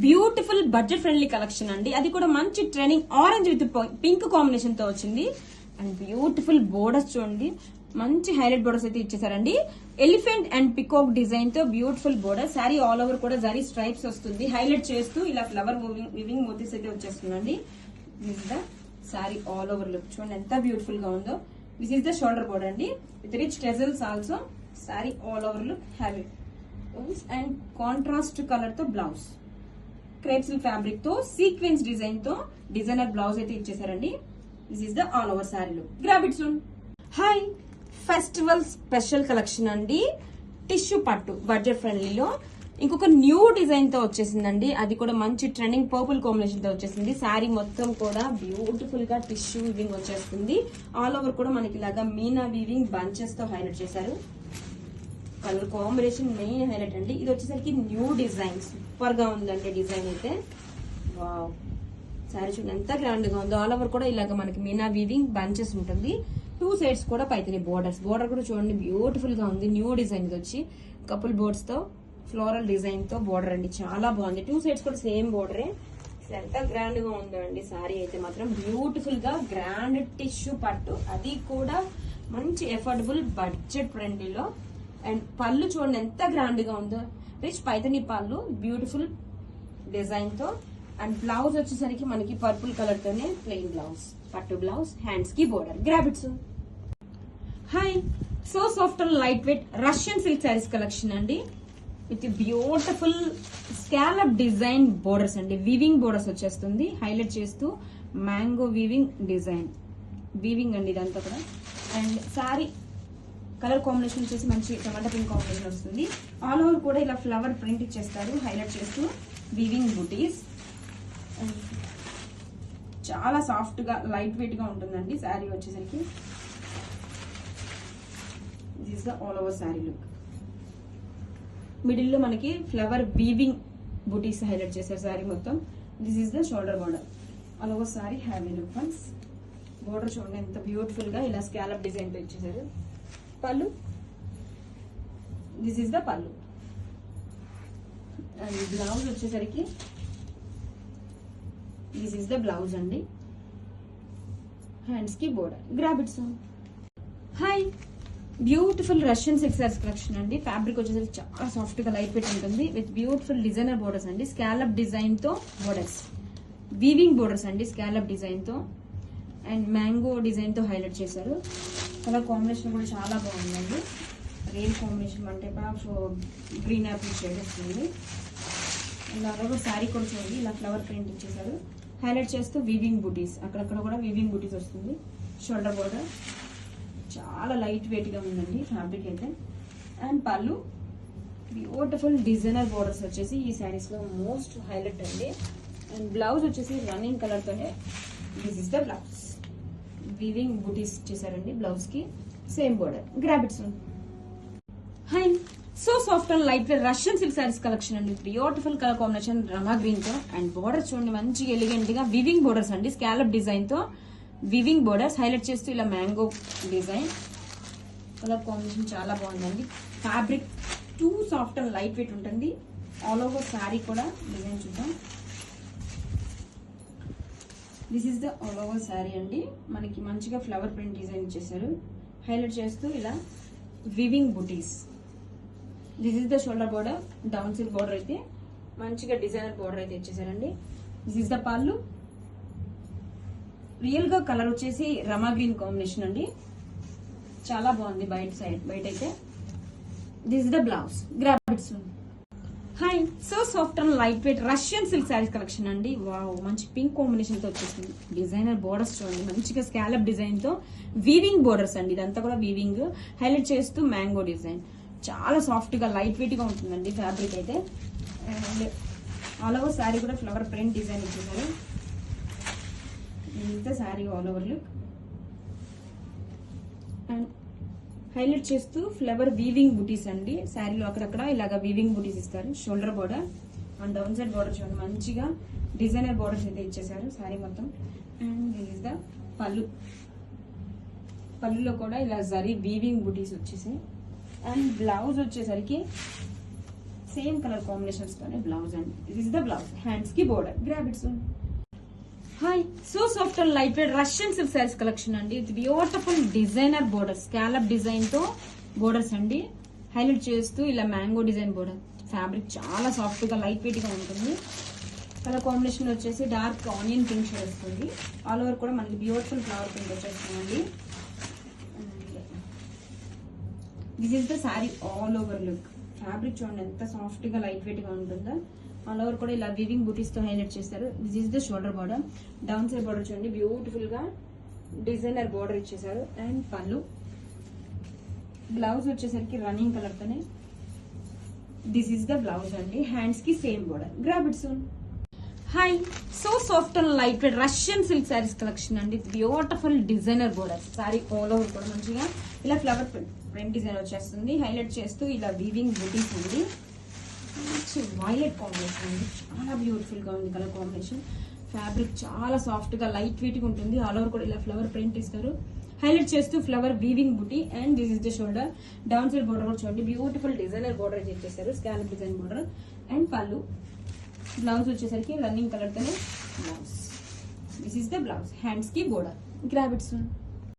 Beautiful budget friendly collection అండి. అది కూడా మంచి trending orange with pink combination తో వచ్చింది. అండ్ బ్యూటిఫుల్ బోర్డర్స్ చూడండి, మంచి హైలైట్ బోర్డర్స్ అయితే ఇచ్చేసారండి. ఎలిఫెంట్ అండ్ పికాక్ డిజైన్ తో beautiful border. Sari all over కూడా జరీ స్ట్రైప్స్ వస్తుంది. హైలైట్ చేస్తూ ఇలా ఫ్లవర్ వివింగ్ మోతీస్ అయితే వచ్చేస్తుందండి. This is the sari all over look. చూడండి ఎంత బ్యూటిఫుల్ గా ఉందో. This is the shoulder border అండి with rich tassels also. Sari all over look heavy and contrast colour తో బ్లౌజ్. క్రేప్ సిల్క్ ఫ్యాబ్రిక్ తో సీక్వెన్స్ డిజైన్ తో డిజైనర్ బ్లౌజ్ అయితే ఇచ్చేసారండి. This is the all over sari look. Grab it soon. Hi, festival special collection అండి. Tissue పట్టు budget ఫ్రెండ్లీలో ఇంకొక new design తో వచ్చేసిందండి. అది కూడా మంచి ట్రెండింగ్ పర్పుల్ కాంబినేషన్ తో వచ్చేసింది. శారీ మొత్తం కూడా బ్యూటిఫుల్ గా టిష్యూ వీవింగ్ వచ్చేస్తుంది. ఆల్ ఓవర్ కూడా మనకి ఇలాగా మీనా వీవింగ్ బంచెస్ తో హైలైట్ చేశారు. కలర్ కాంబినేషన్ మెయిన్ హైలైట్ అండి. ఇది వచ్చేసరికి న్యూ డిజైన్, సూపర్ గా ఉందండి డిజైన్ అయితే. వావ్, శారీ చూడండి ఎంత గ్రాండ్ గా ఉందో. ఆల్ ఓవర్ కూడా ఇలాగ మనకి మీనా వీవింగ్ బంచెస్ ఉంటుంది. 2 సైడ్స్ కూడా పైతని బోర్డర్స్. బోర్డర్ కూడా చూడండి బ్యూటిఫుల్ గా ఉంది. న్యూ డిజైన్ ఇది వచ్చి కపుల్ బోర్డ్స్ తో ఫ్లోరల్ డిజైన్ తో బోర్డర్ అండి. చాలా బాగుంది. 2 సైడ్స్ కూడా సేమ్ బోర్డరే. ఎంత గ్రాండ్ గా ఉందో అండి శారీ అయితే మాత్రం. బ్యూటిఫుల్ గా గ్రాండ్ టిష్యూ పట్టు, అది కూడా మంచి ఎఫోర్డబుల్ బడ్జెట్ ఫ్రెండ్లీలో. అండ్ పళ్ళు చూడండి ఎంత గ్రాండ్ గా ఉందో. రిచ్ పైతని పళ్ళు బ్యూటిఫుల్ డిజైన్ తో. అండ్ బ్లౌజ్ వచ్చేసరికి మనకి పర్పుల్ కలర్ తోనే ప్లెయిన్ బ్లౌజ్, పట్టు బ్లౌజ్, హ్యాండ్స్ కి border. Grab it. Hi, so soft and light weight Russian silk saris collection అండి with beautiful scallop design borders అండి. వీవింగ్ బోర్డర్స్ వచ్చేస్తుంది. హైలైట్ చేస్తూ మ్యాంగో వీవింగ్ డిజైన్ వీవింగ్ అండి ఇదంతా కూడా. అండ్ శారీ కలర్ కాంబినేషన్ వచ్చేసి మంచి టమాటా పింక్ కాంబినేషన్ వస్తుంది. ఆల్ ఓవర్ కూడా ఇలా ఫ్లవర్ ప్రింట్ ఇచ్చేస్తారు హైలైట్ చేస్తూ. వీవింగ్ బుటీస్. చాలా సాఫ్ట్ గా లైట్ వెయిట్ గా ఉంటుందండి శారీ వచ్చేసరికి. This the all over sari look. Middle లో మనకి ఫ్లవర్ వీవింగ్ బుటీస్ హైలైట్ చేశారు శారీ మొత్తం. This is the shoulder border. All over sari heavy look once. Border చూడండి ఎంత బ్యూటిఫుల్ గా ఇలా స్కాలప్ డిజైన్ తో ఇచ్చేసారు. Pallu, this is the pallu. And blouse వచ్చేసరికి దిస్ ఈస్ ద బ్లౌజ్ అండి. హ్యాండ్స్ కి border. Grab it soon. Hi, beautiful Russian silk saris collection అండి. ఫ్యాబ్రిక్ వచ్చేసరికి చాలా సాఫ్ట్ గా లైట్ వెయిట్ ఉంటుంది విత్ బ్యూటిఫుల్ డిజైనర్ బోర్డర్స్ అండి. స్కాలప్ డిజైన్ తో బోర్డర్స్, వీవింగ్ బోర్డర్స్ అండి స్కాలప్ డిజైన్ తో. అండ్ మ్యాంగో డిజైన్ తో హైలైట్ చేశారు. కలర్ కాంబినేషన్ కూడా చాలా బాగుందండి. రేల్ కాంబినేషన్ అంటే గ్రీన్ యాపిల్ షేడ్ వస్తుంది. అలాగే శారీ కూడా చూడండి ఇలా ఫ్లవర్ ప్రింట్ ఇచ్చేసారు. హైలైట్ చేస్తూ వీవింగ్ బుటీస్, అక్కడక్కడ కూడా వీవింగ్ బుటీస్ వస్తుంది. షోల్డర్ బోర్డర్ చాలా లైట్ వెయిట్ గా ఉందండి ఫ్యాబ్రిక్ అయితే. అండ్ పళ్ళు బ్యూటిఫుల్ డిజైనర్ బోర్డర్స్ వచ్చేసి ఈ శారీస్ లో మోస్ట్ హైలైట్ అండి. అండ్ బ్లౌజ్ వచ్చేసి రన్నింగ్ కలర్ తోనే. This is the blouse. Weaving buttis ఇచ్చేసారండి blouse కి. Same border. Grab it soon. Hi, so soft and light weight Russian silk saris collection అండి. Beautiful colour combination రమా green తో. And border చూడండి మంచి elegant గా weaving borders అండి. Scallop design తో weaving borders highlight చేస్తూ ఇలా మ్యాంగో డిజైన్. కలర్ కాంబినేషన్ చాలా బాగుందండి. Fabric two soft and light weight ఉంటుంది. ఆల్ ఓవర్ శారీ కూడా డిజైన్ చూద్దాం. This is the all over sari అండి. మనకి మంచిగా ఫ్లవర్ ప్రింట్ డిజైన్ ఇచ్చేసారు. హైలైట్ చేస్తూ ఇలా weaving butis. This is the shoulder border. Down సిల్ బోర్డర్ అయితే మంచిగా డిజైనర్ బోర్డర్ అయితే ఇచ్చేసారండి. This is the pallu. Real గా కలర్ వచ్చేసి రమా గ్రీన్ కాంబినేషన్ అండి. చాలా బాగుంది బయట అయితే. This is the blouse. Grab it soon. Hi, so soft and light weight Russian silk saris collection అండి. వావ్, మంచి పింక్ కాంబినేషన్ తో వచ్చేసింది. డిజైనర్ బోర్డర్స్ చూడండి మంచిగా స్కాలప్ డిజైన్ తో వీవింగ్ బోర్డర్స్ అండి. ఇదంతా కూడా వీవింగ్ హైలైట్ చేస్తూ మ్యాంగో డిజైన్. చాలా సాఫ్ట్ గా లైట్ వెయిట్ గా ఉంటుందండి ఫ్యాబ్రిక్ అయితే. అండ్ ఆల్ ఓవర్ శారీ కూడా ఫ్లవర్ ప్రింట్ డిజైన్ ఇచ్చేసారు. ఇంత sari all over look. And highlight చేస్తూ ఫ్లవర్ వీవింగ్ బుటీస్ అండి. శారీలో అక్కడక్కడ ఇలాగా వీవింగ్ బుటీస్ ఇస్తారు. Shoulder border and down side border చూడండి మంచిగా డిజైనర్ బోర్డర్స్ అయితే ఇచ్చేసారు శారీ మొత్తం. అండ్ దిస్ ఇస్ ద పళ్ళు. పళ్ళులో కూడా ఇలా జరీ వీవింగ్ బుటీస్ వచ్చేసాయి. అండ్ బ్లౌజ్ వచ్చేసరికి సేమ్ కలర్ కాంబినేషన్స్ తోనే బ్లౌజ్ అండి. This is the blouse. Hands కి border. Grab it soon. Hi, so soft and light weight Russian silk saris collection అండి. ఇది beautiful designer border, scallop design తో బోర్డర్స్ అండి. హైలైట్ చేస్తూ ఇలా మ్యాంగో డిజైన్ బోర్డర్. ఫ్యాబ్రిక్ చాలా సాఫ్ట్ గా లైట్ వెయిట్ గా ఉంటుంది. కలర్ కాంబినేషన్ వచ్చేసి డార్క్ ఆనియన్ పింక్ షేడ్ వస్తుంది. ఆల్ ఓవర్ కూడా మనకి బ్యూటిఫుల్ ఫ్లవర్ పింక్ వచ్చేస్తుందండి. This is the sorry all over look. Fabric చూడండి ఎంత సాఫ్ట్ గా లైట్ వెయిట్ గా ఉంటుందో. ఆల్ ఓవర్ కూడా ఇలా వీవింగ్ బూటీస్ తో హైలైట్ చేస్తారు. This is the shoulder border. Down side border చూడండి బ్యూటిఫుల్ గా డిజైనర్ బార్డర్ ఇచ్చేసారు. అండ్ పళ్ళు. బ్లౌజ్ వచ్చేసరికి రన్నింగ్ కలర్ తోనే. దిస్ ఇస్ ద బ్లౌజ్ అండి. హ్యాండ్స్ కి same border. Grab it soon. Hi, so soft and light weight Russian silk saris collection అండి. Beautiful designer border. Sari all over కూడా మంచిగా ఇలా ఫ్లవర్ ప్రింట్ డిజైన్ వచ్చేస్తుంది. హైలైట్ చేస్తూ ఇలా వీవింగ్ బూటీస్ ఉంది. మంచి వైలెట్ కాంబినేషన్ అండి. చాలా బ్యూటిఫుల్ గా ఉంది కలర్ కాంబినేషన్. ఫ్యాబ్రిక్ చాలా సాఫ్ట్ గా లైట్ వెయిట్ గా ఉంటుంది. ఆల్ ఓవర్ కూడా ఇలా ఫ్లవర్ ప్రింట్ ఇస్తారు. హైలైట్ చేస్తూ ఫ్లవర్ వీవింగ్ బూటీ. And this is the shoulder. Down side border కూడా చూడండి బ్యూటిఫుల్ డిజైనర్ బోర్డర్ ఇచ్చేసారు. Scallop design border. అండ్ పళ్ళు. బ్లౌజ్ వచ్చేసరికి రన్నింగ్ కలర్ తోనే blouse. This is the blouse. Hands కి బోర్డర్. Grab it soon.